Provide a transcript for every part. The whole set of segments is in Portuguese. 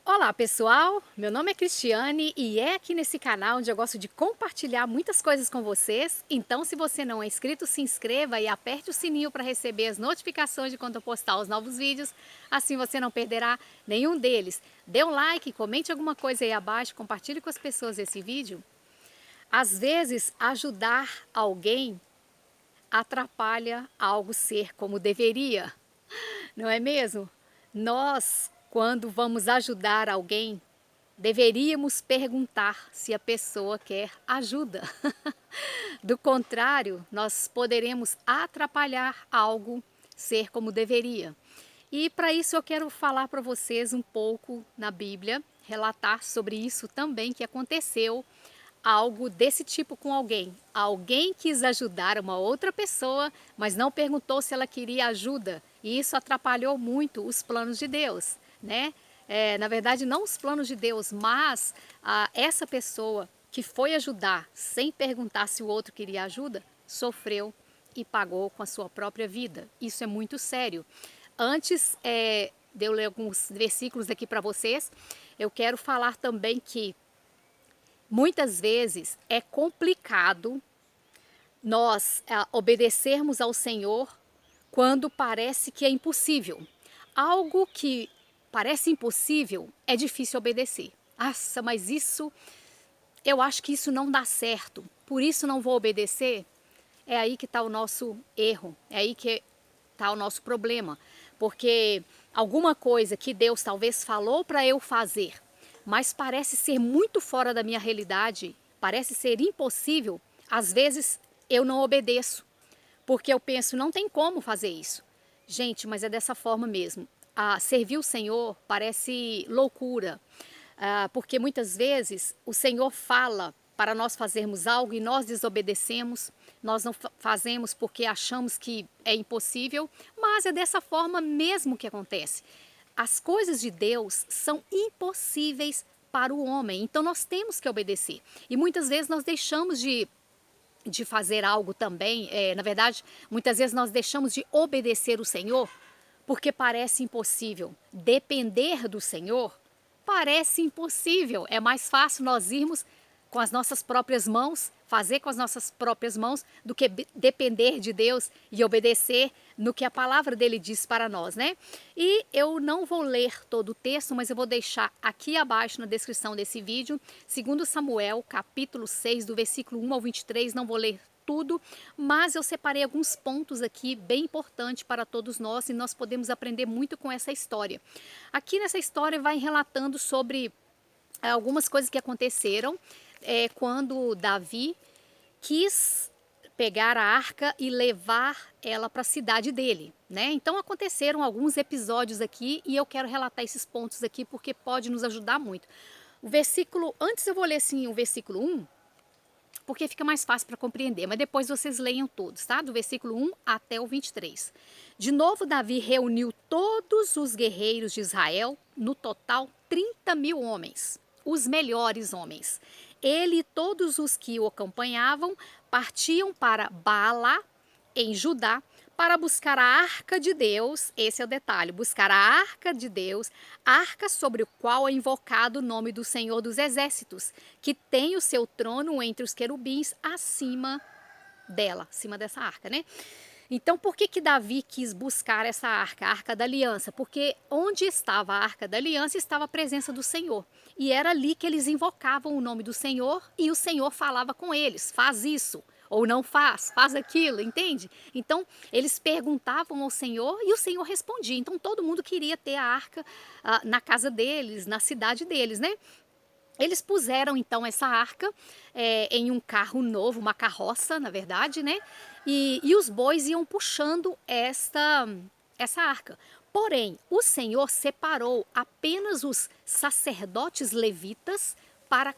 Olá pessoal, meu nome é Cristiane e é aqui nesse canal onde eu gosto de compartilhar muitas coisas com vocês. Então se você não é inscrito, se inscreva e aperte o sininho para receber as notificações de quando eu postar os novos vídeos. Assim você não perderá nenhum deles. Dê um like, comente alguma coisa aí abaixo, compartilhe com as pessoas esse vídeo. Às vezes ajudar alguém atrapalha algo ser como deveria, não é mesmo? Nós, quando vamos ajudar alguém, deveríamos perguntar se a pessoa quer ajuda. Do contrário, nós poderemos atrapalhar algo ser como deveria. E para isso eu quero falar para vocês um pouco na Bíblia, relatar sobre isso também que aconteceu algo desse tipo com alguém. Alguém quis ajudar uma outra pessoa, mas não perguntou se ela queria ajuda. E isso atrapalhou muito os planos de Deus, né? Na verdade, não os planos de Deus, mas essa pessoa que foi ajudar sem perguntar se o outro queria ajuda, sofreu e pagou com a sua própria vida. Isso é muito sério. Antes de eu ler alguns versículos aqui para vocês, eu quero falar também que muitas vezes é complicado nós obedecermos ao Senhor quando parece que é impossível. Algo que parece impossível é difícil obedecer. Nossa, mas eu acho que isso não dá certo, por isso não vou obedecer. É aí que está o nosso erro, é aí que está o nosso problema. Porque alguma coisa que Deus talvez falou para eu fazer, mas parece ser muito fora da minha realidade, parece ser impossível, às vezes eu não obedeço, porque eu penso, não tem como fazer isso. Gente, mas é dessa forma mesmo. Servir o Senhor parece loucura, porque muitas vezes o Senhor fala para nós fazermos algo e nós desobedecemos, nós não fazemos porque achamos que é impossível, mas é dessa forma mesmo que acontece. As coisas de Deus são impossíveis para o homem, então nós temos que obedecer. E muitas vezes nós deixamos de fazer algo também, na verdade, muitas vezes nós deixamos de obedecer o Senhor porque parece impossível. Depender do Senhor parece impossível. É mais fácil nós irmos com as nossas próprias mãos, fazer com as nossas próprias mãos, do que depender de Deus e obedecer no que a palavra dele diz para nós, né? E eu não vou ler todo o texto, mas eu vou deixar aqui abaixo na descrição desse vídeo, 2 Samuel, capítulo 6, do versículo 1 ao 23, não vou ler tudo, mas eu separei alguns pontos aqui bem importantes para todos nós e nós podemos aprender muito com essa história. Aqui nessa história vai relatando sobre algumas coisas que aconteceram quando Davi quis pegar a arca e levar ela para a cidade dele, né? Então aconteceram alguns episódios aqui e eu quero relatar esses pontos aqui porque pode nos ajudar muito. Antes eu vou ler sim o versículo 1, porque fica mais fácil para compreender, mas depois vocês leiam todos, tá? Do versículo 1 até o 23. De novo, Davi reuniu todos os guerreiros de Israel, no total 30.000 homens, os melhores homens. Ele e todos os que o acompanhavam partiam para Baalá, em Judá, para buscar a arca de Deus. Esse é o detalhe, buscar a arca de Deus, arca sobre o qual é invocado o nome do Senhor dos Exércitos, que tem o seu trono entre os querubins acima dela, acima dessa arca, né? Então, por que Davi quis buscar essa arca, a arca da aliança? Porque onde estava a arca da aliança estava a presença do Senhor. E era ali que eles invocavam o nome do Senhor e o Senhor falava com eles, faz isso, ou não faz aquilo, entende? Então, eles perguntavam ao Senhor e o Senhor respondia. Então, todo mundo queria ter a arca na casa deles, na cidade deles, né? Eles puseram então essa arca em um carro novo, uma carroça, na verdade, né? E os bois iam puxando essa arca. Porém, o Senhor separou apenas os sacerdotes levitas para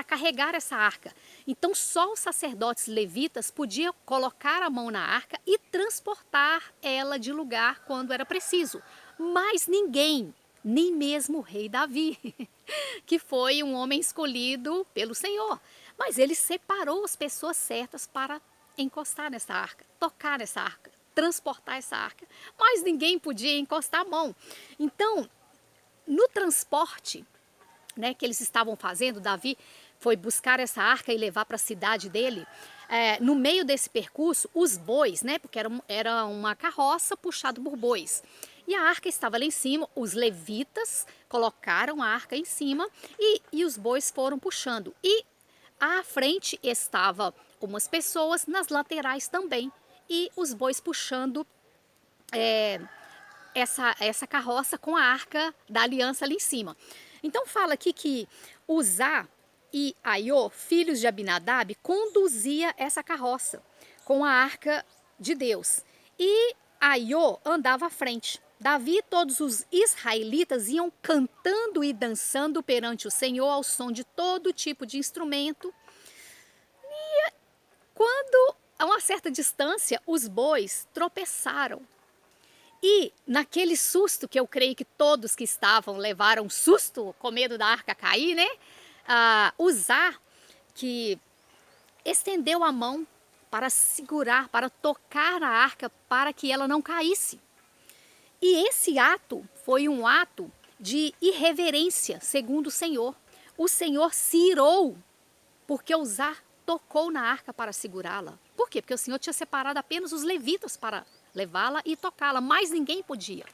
carregar essa arca. Então, só os sacerdotes levitas podiam colocar a mão na arca e transportar ela de lugar quando era preciso. Mas ninguém, nem mesmo o rei Davi, que foi um homem escolhido pelo Senhor. Mas ele separou as pessoas certas para encostar nessa arca, tocar nessa arca, transportar essa arca. Mas ninguém podia encostar a mão. Então, no transporte, né, que eles estavam fazendo, Davi foi buscar essa arca e levar para a cidade dele. No meio desse percurso, os bois, né, porque era uma carroça puxada por bois, e a arca estava lá em cima, os levitas colocaram a arca em cima e os bois foram puxando. E à frente estava umas pessoas, nas laterais também, e os bois puxando essa carroça com a arca da aliança ali em cima. Então fala aqui que Uzá e Aiô, filhos de Abinadab, conduzia essa carroça com a arca de Deus. E Aiô andava à frente. Davi e todos os israelitas iam cantando e dançando perante o Senhor ao som de todo tipo de instrumento. E quando, a uma certa distância, os bois tropeçaram. E naquele susto, que eu creio que todos que estavam levaram um susto com medo da arca cair, né? Uzá, que estendeu a mão para segurar, para tocar a arca, para que ela não caísse. E esse ato foi um ato de irreverência, segundo o Senhor. O Senhor se irou, porque Uzá tocou na arca para segurá-la. Por quê? Porque o Senhor tinha separado apenas os levitas para levá-la e tocá-la, mas ninguém podia.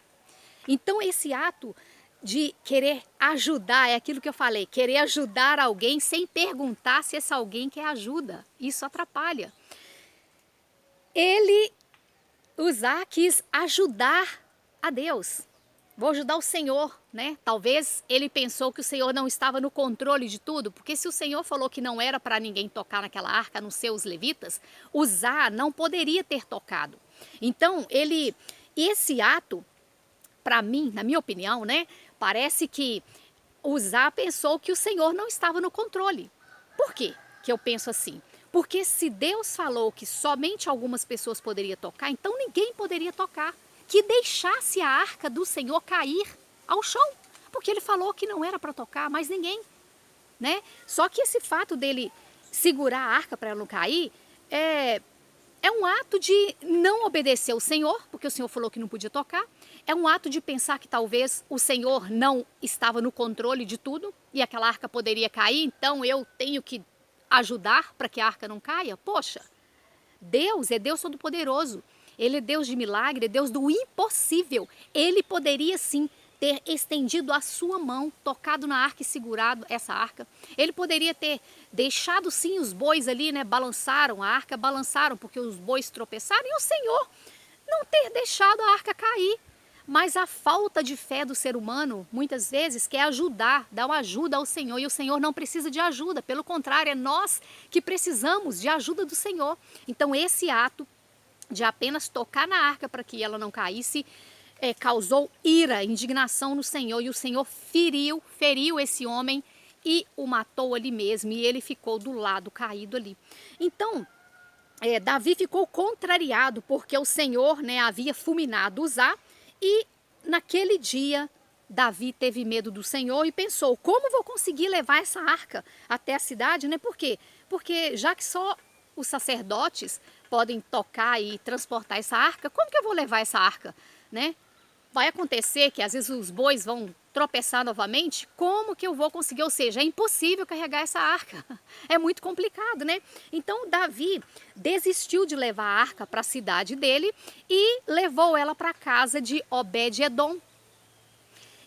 Então esse ato de querer ajudar, é aquilo que eu falei, querer ajudar alguém sem perguntar se esse alguém quer ajuda, isso atrapalha. Uzá quis ajudar a Deus, vou ajudar o Senhor, né? Talvez ele pensou que o Senhor não estava no controle de tudo, porque se o Senhor falou que não era para ninguém tocar naquela arca, a não ser os levitas, Uzá não poderia ter tocado. Então, esse ato, para mim, na minha opinião, né, parece que Uzá pensou que o Senhor não estava no controle. Por quê que eu penso assim? Porque se Deus falou que somente algumas pessoas poderiam tocar, então ninguém poderia tocar. Que deixasse a arca do Senhor cair ao chão, porque ele falou que não era para tocar mais ninguém, né? Só que esse fato dele segurar a arca para ela não cair é um ato de não obedecer ao Senhor, porque o Senhor falou que não podia tocar. É um ato de pensar que talvez o Senhor não estava no controle de tudo e aquela arca poderia cair, então eu tenho que ajudar para que a arca não caia. Poxa, Deus é Deus Todo-Poderoso. Ele é Deus de milagre, é Deus do impossível. Ele poderia sim ter estendido a sua mão, tocado na arca e segurado essa arca. Ele poderia ter deixado sim os bois ali, né? Balançaram a arca, balançaram porque os bois tropeçaram e o Senhor não ter deixado a arca cair. Mas a falta de fé do ser humano, muitas vezes, quer ajudar, dar uma ajuda ao Senhor. E o Senhor não precisa de ajuda, pelo contrário, é nós que precisamos de ajuda do Senhor. Então esse ato de apenas tocar na arca para que ela não caísse, causou ira, indignação no Senhor, e o Senhor feriu esse homem e o matou ali mesmo, e ele ficou do lado caído ali. Então, Davi ficou contrariado, porque o Senhor, né, havia fulminado Uzá, e naquele dia Davi teve medo do Senhor e pensou, como vou conseguir levar essa arca até a cidade, né? Por quê? Porque já que só os sacerdotes podem tocar e transportar essa arca, como que eu vou levar essa arca, né? Vai acontecer que às vezes os bois vão tropeçar novamente, como que eu vou conseguir? Ou seja, é impossível carregar essa arca, é muito complicado, né? Então Davi desistiu de levar a arca para a cidade dele e levou ela para a casa de Obed-edom.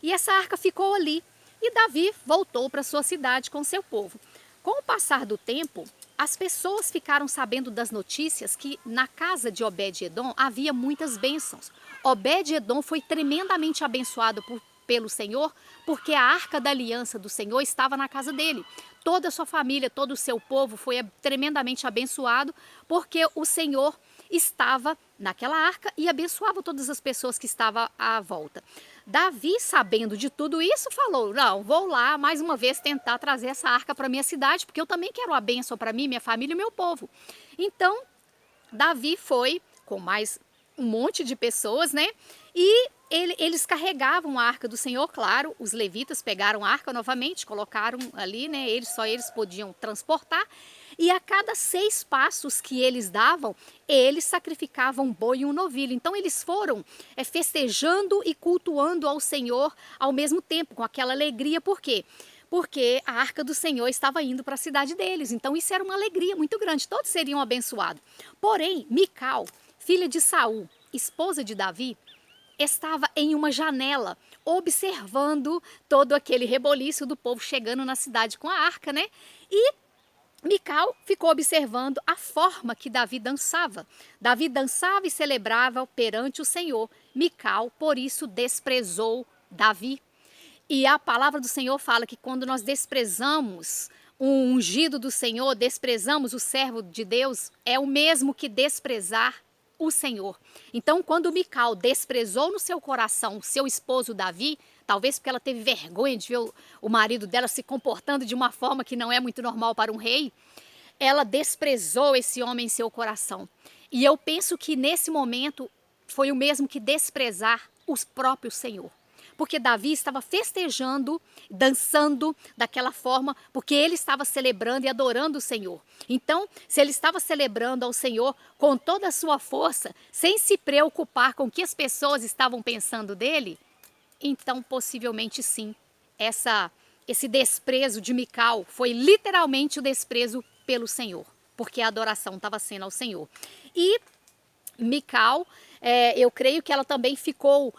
E essa arca ficou ali, e Davi voltou para sua cidade com seu povo. Com o passar do tempo, as pessoas ficaram sabendo das notícias que na casa de Obed-edom havia muitas bênçãos. Obed-edom foi tremendamente abençoado pelo Senhor, porque a arca da aliança do Senhor estava na casa dele. Toda a sua família, todo o seu povo foi tremendamente abençoado, porque o Senhor estava naquela arca e abençoava todas as pessoas que estavam à volta. Davi, sabendo de tudo isso, falou, não, vou lá mais uma vez tentar trazer essa arca para minha cidade, porque eu também quero a bênção para mim, minha família e meu povo. Então, Davi foi com mais um monte de pessoas, né? E eles carregavam a arca do Senhor, claro, os levitas pegaram a arca novamente, colocaram ali, né? Só eles podiam transportar. E a cada 6 passos que eles davam, eles sacrificavam um boi e um novilho. Então eles foram festejando e cultuando ao Senhor ao mesmo tempo, com aquela alegria. Por quê? Porque a arca do Senhor estava indo para a cidade deles. Então isso era uma alegria muito grande, todos seriam abençoados. Porém, Mical, filha de Saul, esposa de Davi, estava em uma janela, observando todo aquele reboliço do povo chegando na cidade com a arca, né? E Mical ficou observando a forma que Davi dançava. Davi dançava e celebrava perante o Senhor. Mical, por isso, desprezou Davi. E a palavra do Senhor fala que quando nós desprezamos o ungido do Senhor, desprezamos o servo de Deus, é o mesmo que desprezar o Senhor. Então, quando Mical desprezou no seu coração seu esposo Davi, talvez porque ela teve vergonha de ver o marido dela se comportando de uma forma que não é muito normal para um rei, ela desprezou esse homem em seu coração. E eu penso que nesse momento foi o mesmo que desprezar o próprio Senhor. Porque Davi estava festejando, dançando daquela forma, porque ele estava celebrando e adorando o Senhor. Então, se ele estava celebrando ao Senhor com toda a sua força, sem se preocupar com o que as pessoas estavam pensando dele, então possivelmente sim, esse desprezo de Mical foi literalmente o desprezo pelo Senhor, porque a adoração estava sendo ao Senhor. E Mical, eu creio que ela também ficou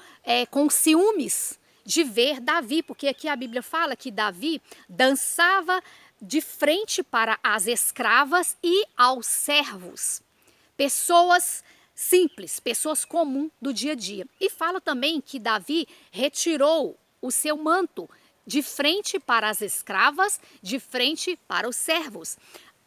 com ciúmes de ver Davi, porque aqui a Bíblia fala que Davi dançava de frente para as escravas e aos servos, pessoas simples, pessoas comuns do dia a dia. E fala também que Davi retirou o seu manto de frente para as escravas, de frente para os servos.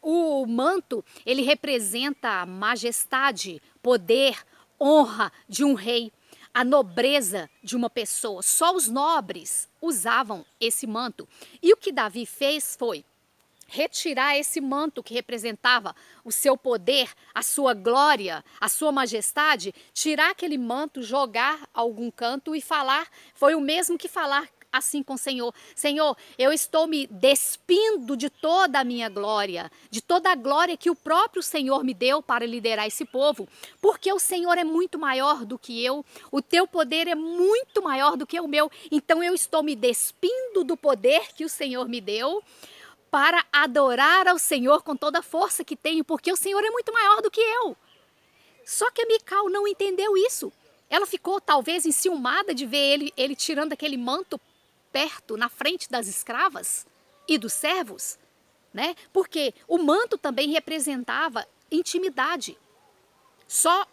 O manto, ele representa a majestade, poder, honra de um rei, a nobreza de uma pessoa. Só os nobres usavam esse manto. E o que Davi fez foi retirar esse manto que representava o seu poder, a sua glória, a sua majestade, tirar aquele manto, jogar a algum canto e falar, foi o mesmo que falar assim com o Senhor: Senhor, eu estou me despindo de toda a minha glória, de toda a glória que o próprio Senhor me deu para liderar esse povo, porque o Senhor é muito maior do que eu, o teu poder é muito maior do que o meu, então eu estou me despindo do poder que o Senhor me deu para adorar ao Senhor com toda a força que tenho, porque o Senhor é muito maior do que eu. Só que a Mical não entendeu isso. Ela ficou talvez enciumada de ver ele tirando aquele manto perto, na frente das escravas e dos servos, né? Porque o manto também representava intimidade.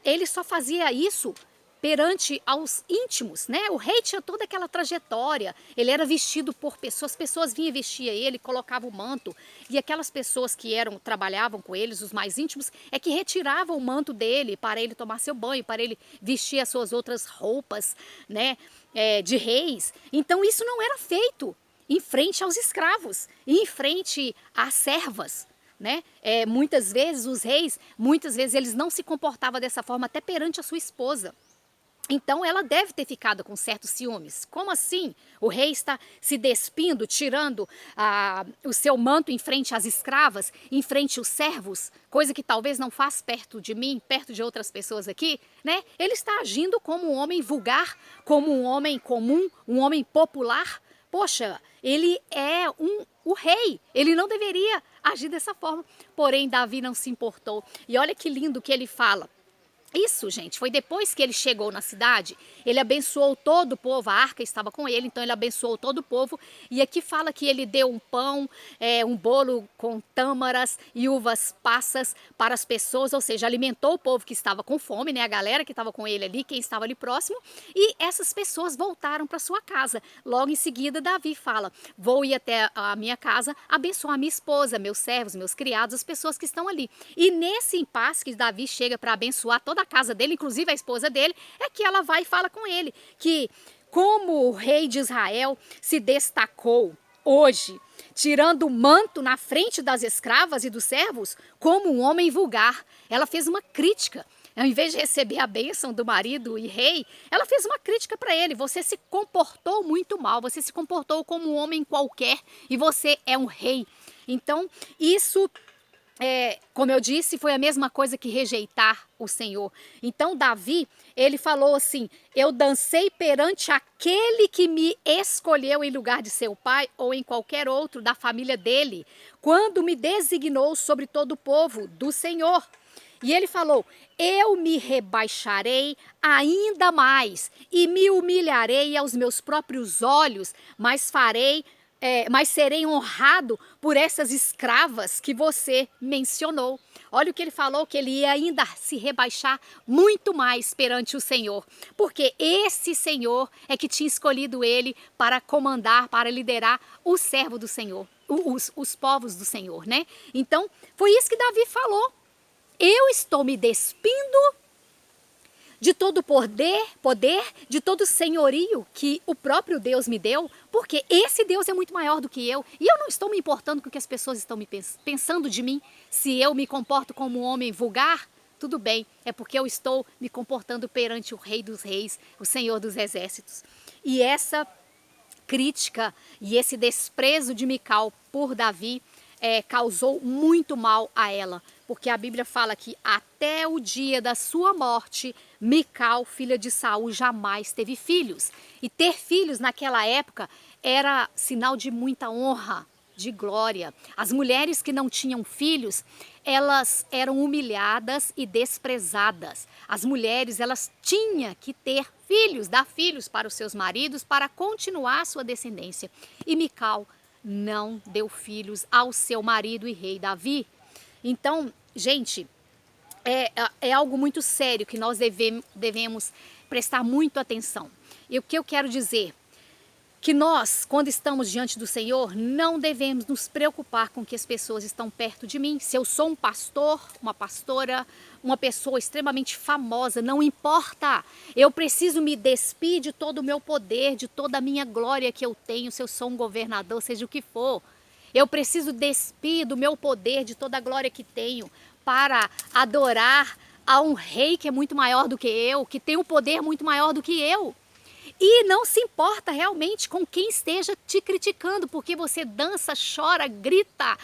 Ele só fazia isso perante aos íntimos, né? O rei tinha toda aquela trajetória, ele era vestido por pessoas, pessoas vinham e vestia ele, colocavam o manto, e aquelas pessoas que trabalhavam com eles, os mais íntimos, é que retiravam o manto dele para ele tomar seu banho, para ele vestir as suas outras roupas, né? De reis. Então isso não era feito em frente aos escravos, em frente às servas, né? Muitas vezes os reis, eles não se comportavam dessa forma até perante a sua esposa. Então ela deve ter ficado com certos ciúmes. Como assim? O rei está se despindo, tirando o seu manto em frente às escravas, em frente aos servos, coisa que talvez não faz perto de mim, perto de outras pessoas aqui, né? Ele está agindo como um homem vulgar, como um homem comum, um homem popular. Poxa, ele é o rei, ele não deveria agir dessa forma. Porém, Davi não se importou. E olha que lindo que ele fala. Isso, gente, foi depois que ele chegou na cidade, ele abençoou todo o povo, a arca estava com ele, então ele abençoou todo o povo, e aqui fala que ele deu um pão, um bolo com tâmaras e uvas passas para as pessoas, ou seja, alimentou o povo que estava com fome, né, a galera que estava com ele ali, quem estava ali próximo, e essas pessoas voltaram para sua casa. Logo em seguida, Davi fala: vou ir até a minha casa, abençoar minha esposa, meus servos, meus criados, as pessoas que estão ali. E nesse impasse que Davi chega para abençoar toda a casa dele, inclusive a esposa dele, é que ela vai e fala com ele que, como o rei de Israel se destacou hoje, tirando o manto na frente das escravas e dos servos, como um homem vulgar. Ela fez uma crítica. ao invés de receber a bênção do marido e rei, ela fez uma crítica para ele. Você se comportou muito mal, você se comportou como um homem qualquer e você é um rei. Então, isso, como eu disse, foi a mesma coisa que rejeitar o Senhor. Então, Davi, ele falou assim: eu dancei perante aquele que me escolheu em lugar de seu pai ou em qualquer outro da família dele, quando me designou sobre todo o povo do Senhor. E ele falou: eu me rebaixarei ainda mais e me humilharei aos meus próprios olhos, mas serei honrado por essas escravas que você mencionou. Olha o que ele falou, que ele ia ainda se rebaixar muito mais perante o Senhor, porque esse Senhor é que tinha escolhido ele para comandar, para liderar o servo do Senhor, os povos do Senhor, né? Então, foi isso que Davi falou. Eu estou me despindo de todo poder, de todo senhorio que o próprio Deus me deu, porque esse Deus é muito maior do que eu, e eu não estou me importando com o que as pessoas estão pensando de mim. Se eu me comporto como um homem vulgar, tudo bem, é porque eu estou me comportando perante o Rei dos Reis, o Senhor dos Exércitos. E essa crítica e esse desprezo de Mical por Davi causou muito mal a ela, porque a Bíblia fala que até o dia da sua morte, Mical, filha de Saul, jamais teve filhos. E ter filhos naquela época era sinal de muita honra, de glória. As mulheres que não tinham filhos, elas eram humilhadas e desprezadas. As mulheres, elas tinham que ter filhos, dar filhos para os seus maridos para continuar a sua descendência. E Mical não deu filhos ao seu marido e rei Davi. Então, gente, é algo muito sério que nós devemos prestar muito atenção. E o que eu quero dizer? Que nós, quando estamos diante do Senhor, não devemos nos preocupar com que as pessoas estão perto de mim. Se eu sou um pastor, uma pastora, uma pessoa extremamente famosa, não importa. Eu preciso me despir de todo o meu poder, de toda a minha glória que eu tenho, se eu sou um governador, seja o que for. Eu preciso despir do meu poder, de toda a glória que tenho, para adorar a um rei que é muito maior do que eu, que tem um poder muito maior do que eu. E não se importa realmente com quem esteja te criticando, porque você dança, chora, grita,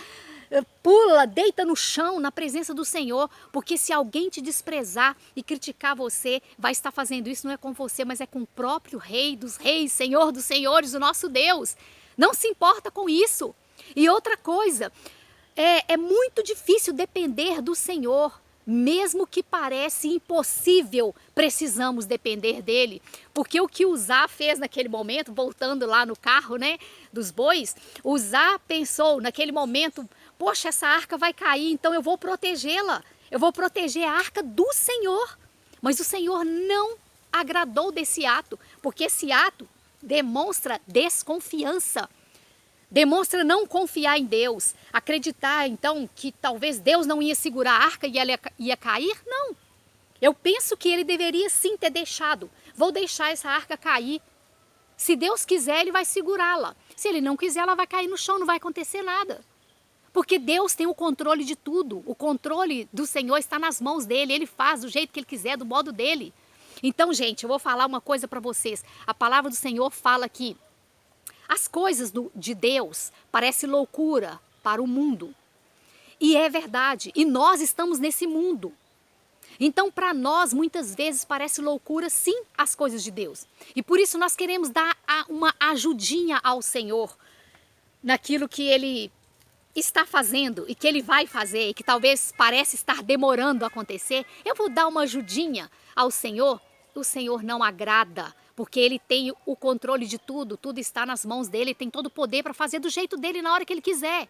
pula, deita no chão na presença do Senhor, porque se alguém te desprezar e criticar você, vai estar fazendo isso não é com você, mas é com o próprio Rei dos Reis, Senhor dos Senhores, o nosso Deus. Não se importa com isso. E outra coisa, é muito difícil depender do Senhor. Mesmo que parece impossível, precisamos depender dele. Porque o que Uzá fez naquele momento, voltando lá no carro, né, dos bois, Uzá pensou naquele momento: poxa, essa arca vai cair, então eu vou protegê-la. Eu vou proteger a arca do Senhor. Mas o Senhor não agradou desse ato, porque esse ato demonstra desconfiança. Demonstra não confiar em Deus, acreditar então que talvez Deus não ia segurar a arca e ela ia cair. Não, eu penso que ele deveria sim ter deixado. Vou deixar essa arca cair. Se Deus quiser, ele vai segurá-la. Se ele não quiser, ela vai cair no chão, não vai acontecer nada. Porque Deus tem o controle de tudo. O controle do Senhor está nas mãos dele. Ele faz do jeito que ele quiser, do modo dele. Então, gente, eu vou falar uma coisa para vocês. A palavra do Senhor fala que as coisas de Deus parecem loucura para o mundo. E é verdade. E nós estamos nesse mundo. Então, para nós, muitas vezes parece loucura, sim, as coisas de Deus. E por isso nós queremos dar uma ajudinha ao Senhor naquilo que Ele está fazendo e que Ele vai fazer e que talvez parece estar demorando a acontecer. Eu vou dar uma ajudinha ao Senhor. O Senhor não agrada, porque Ele tem o controle de tudo, tudo está nas mãos dEle, Ele tem todo o poder para fazer do jeito dEle na hora que Ele quiser.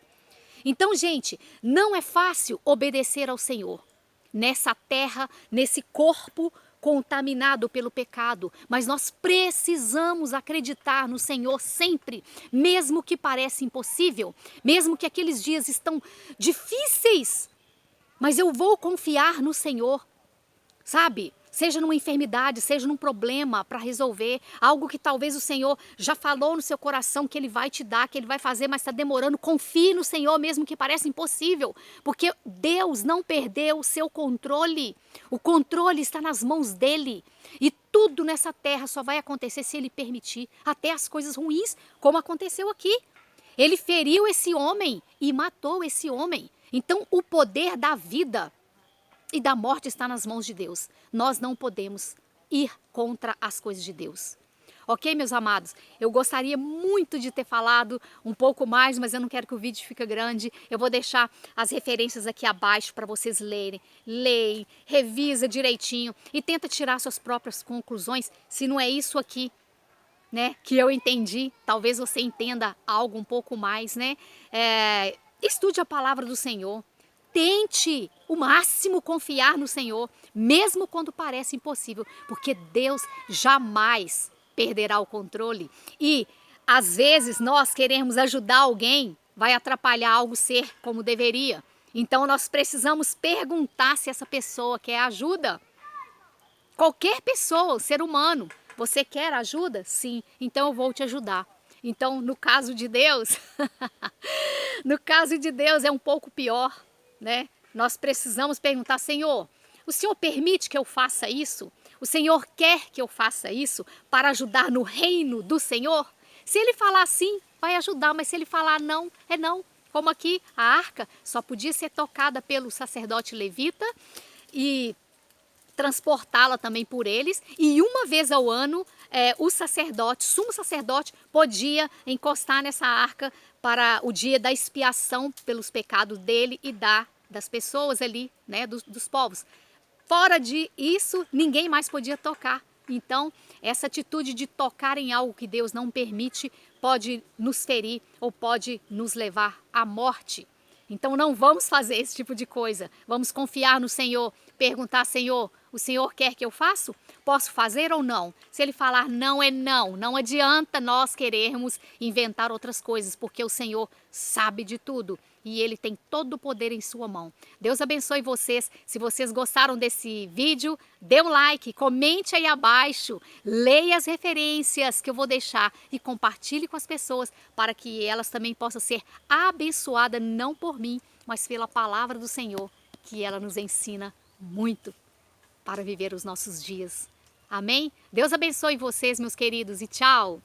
Então, gente, não é fácil obedecer ao Senhor nessa terra, nesse corpo contaminado pelo pecado, mas nós precisamos acreditar no Senhor sempre, mesmo que pareça impossível, mesmo que aqueles dias estão difíceis, mas eu vou confiar no Senhor, sabe? Seja numa enfermidade, seja num problema para resolver, algo que talvez o Senhor já falou no seu coração que Ele vai te dar, que Ele vai fazer, mas está demorando. Confie no Senhor, mesmo que pareça impossível, porque Deus não perdeu o seu controle. O controle está nas mãos dEle. E tudo nessa terra só vai acontecer se Ele permitir, até as coisas ruins, como aconteceu aqui. Ele feriu esse homem e matou esse homem. Então, o poder da vida e da morte está nas mãos de Deus. Nós não podemos ir contra as coisas de Deus. Ok, meus amados? Eu gostaria muito de ter falado um pouco mais, mas eu não quero que o vídeo fique grande. Eu vou deixar as referências aqui abaixo para vocês lerem. Leem, revisa direitinho e tenta tirar suas próprias conclusões, se não é isso aqui, né, que eu entendi. Talvez você entenda algo um pouco mais, né? Estude a palavra do Senhor. Tente o máximo confiar no Senhor, mesmo quando parece impossível, porque Deus jamais perderá o controle. E às vezes nós queremos ajudar alguém, vai atrapalhar algo ser como deveria. Então nós precisamos perguntar se essa pessoa quer ajuda. Qualquer pessoa, ser humano, você quer ajuda? Sim, então eu vou te ajudar. Então, no caso de Deus, no caso de Deus é um pouco pior, né? Nós precisamos perguntar, Senhor, o Senhor permite que eu faça isso? O Senhor quer que eu faça isso para ajudar no reino do Senhor? Se Ele falar sim, vai ajudar, mas se Ele falar não, é não. Como aqui, a arca só podia ser tocada pelo sacerdote levita e transportá-la também por eles, e uma vez ao ano o sacerdote, sumo sacerdote, podia encostar nessa arca para o dia da expiação pelos pecados dele e das pessoas ali, né, dos povos. Fora de isso, ninguém mais podia tocar. Então, essa atitude de tocar em algo que Deus não permite pode nos ferir ou pode nos levar à morte. Então não vamos fazer esse tipo de coisa. Vamos confiar no Senhor, perguntar, Senhor, o Senhor quer que eu faça? Posso fazer ou não? Se Ele falar não, é não. Não adianta nós querermos inventar outras coisas, porque o Senhor sabe de tudo e Ele tem todo o poder em sua mão. Deus abençoe vocês. Se vocês gostaram desse vídeo, dê um like, comente aí abaixo, leia as referências que eu vou deixar e compartilhe com as pessoas para que elas também possam ser abençoadas, não por mim, mas pela palavra do Senhor, que ela nos ensina muito para viver os nossos dias. Amém? Deus abençoe vocês, meus queridos, e tchau!